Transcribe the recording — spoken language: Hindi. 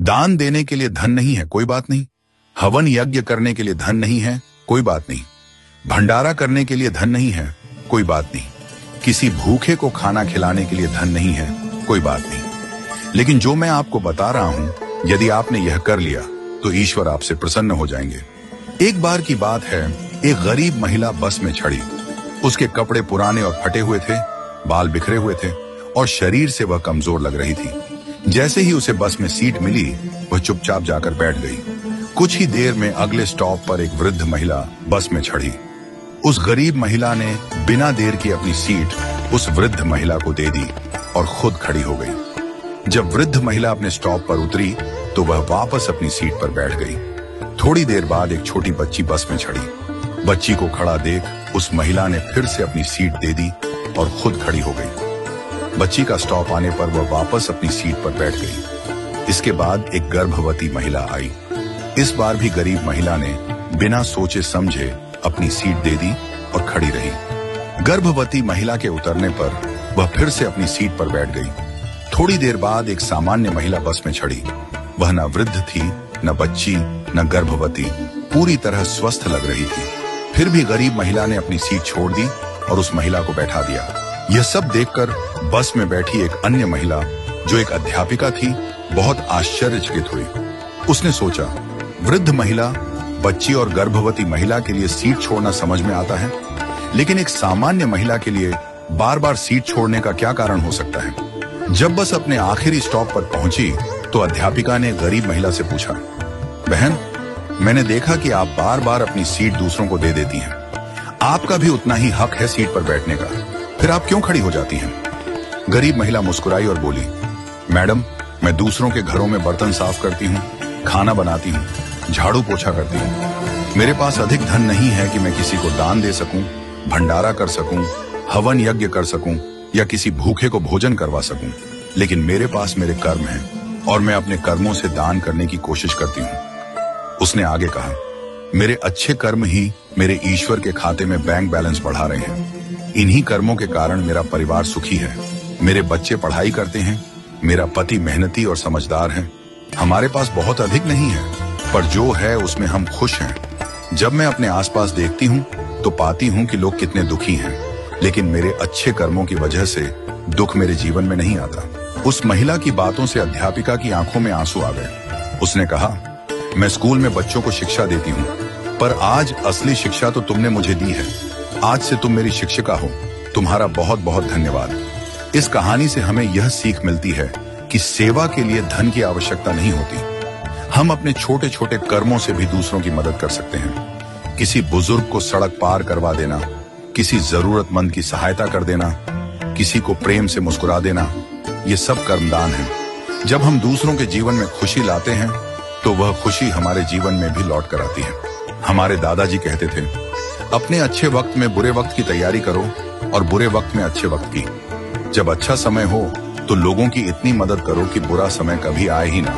दान देने के लिए धन नहीं है, कोई बात नहीं। हवन यज्ञ करने के लिए धन नहीं है, कोई बात नहीं। भंडारा करने के लिए धन नहीं है, कोई बात नहीं। किसी भूखे को खाना खिलाने के लिए धन नहीं है, कोई बात नहीं। लेकिन जो मैं आपको बता रहा हूं, यदि आपने यह कर लिया तो ईश्वर आपसे प्रसन्न हो जाएंगे। एक बार की बात है, एक गरीब महिला बस में चढ़ी। उसके कपड़े पुराने और फटे हुए थे, बाल बिखरे हुए थे और शरीर से वह कमजोर लग रही थी। जैसे ही उसे बस में सीट मिली, वह चुपचाप जाकर बैठ गई। कुछ ही देर में अगले स्टॉप पर एक वृद्ध महिला बस में चढ़ी। उस गरीब महिला ने बिना देर की अपनी सीट उस वृद्ध महिला को दे दी और खुद खड़ी हो गई। जब वृद्ध महिला अपने स्टॉप पर उतरी तो वह वापस अपनी सीट पर बैठ गई। थोड़ी देर बाद एक छोटी बच्ची बस में चढ़ी। बच्ची को खड़ा देख उस महिला ने फिर से अपनी सीट दे दी और खुद खड़ी हो गई। बच्ची का स्टॉप आने पर वह वापस अपनी सीट पर बैठ गई। इसके बाद एक गर्भवती महिला आई। इस बार भी गरीब महिला ने बिना सोचे समझे अपनी सीट दे दी और खड़ी रही। गर्भवती महिला के उतरने पर वह फिर से अपनी सीट पर बैठ गई। थोड़ी देर बाद एक सामान्य महिला बस में चढ़ी। वह न वृद्ध थी, न बच्ची, न गर्भवती, पूरी तरह स्वस्थ लग रही थी। फिर भी गरीब महिला ने अपनी सीट छोड़ दी और उस महिला को बैठा दिया। यह सब देखकर बस में बैठी एक अन्य महिला, जो एक अध्यापिका थी, बहुत आश्चर्यचकित हुई। उसने सोचा, वृद्ध महिला, बच्ची और गर्भवती महिला के लिए सीट छोड़ना समझ में आता है, लेकिन एक सामान्य महिला के लिए बार बार सीट छोड़ने का क्या कारण हो सकता है? जब बस अपने आखिरी स्टॉप पर पहुंची तो अध्यापिका ने गरीब महिला से पूछा, बहन, मैंने देखा कि आप बार बार अपनी सीट दूसरों को दे देती हैं। आपका भी उतना ही हक है सीट पर बैठने का, फिर आप क्यों खड़ी हो जाती हैं? गरीब महिला मुस्कुराई और बोली, मैडम, मैं दूसरों के घरों में बर्तन साफ करती हूँ, खाना बनाती हूँ, झाड़ू पोछा करती हूँ। मेरे पास अधिक धन नहीं है कि मैं किसी को दान दे सकूं, भंडारा कर सकूं, हवन यज्ञ कर सकूं या किसी भूखे को भोजन करवा सकूं। लेकिन मेरे पास मेरे कर्म हैं और मैं अपने कर्मों से दान करने की कोशिश करती हूँ। उसने आगे कहा, मेरे अच्छे कर्म ही मेरे ईश्वर के खाते में बैंक बैलेंस बढ़ा रहे हैं। इन्हीं कर्मों के कारण मेरा परिवार सुखी है। मेरे बच्चे पढ़ाई करते हैं, मेरा पति मेहनती और समझदार है। हमारे पास बहुत अधिक नहीं है, पर जो है उसमें हम खुश हैं। जब मैं अपने आसपास देखती हूँ तो पाती हूँ कि लोग कितने दुखी हैं, लेकिन मेरे अच्छे कर्मों की वजह से दुख मेरे जीवन में नहीं आता। उस महिला की बातों से अध्यापिका की आंखों में आंसू आ गए। उसने कहा, मैं स्कूल में बच्चों को शिक्षा देती हूँ, पर आज असली शिक्षा तो तुमने मुझे दी है। आज से तुम मेरी शिक्षिका हो। तुम्हारा बहुत बहुत धन्यवाद। इस कहानी से हमें यह सीख मिलती है कि सेवा के लिए धन की आवश्यकता नहीं होती। हम अपने छोटे छोटे कर्मों से भी दूसरों की मदद कर सकते हैं। किसी बुजुर्ग को सड़क पार करवा देना, किसी जरूरतमंद की सहायता कर देना, किसी को प्रेम से मुस्कुरा देना, ये सब कर्मदान है। जब हम दूसरों के जीवन में खुशी लाते हैं तो वह खुशी हमारे जीवन में भी लौट कर आती है। हमारे दादाजी कहते थे, अपने अच्छे वक्त में बुरे वक्त की तैयारी करो और बुरे वक्त में अच्छे वक्त की। जब अच्छा समय हो तो लोगों की इतनी मदद करो कि बुरा समय कभी आए ही ना।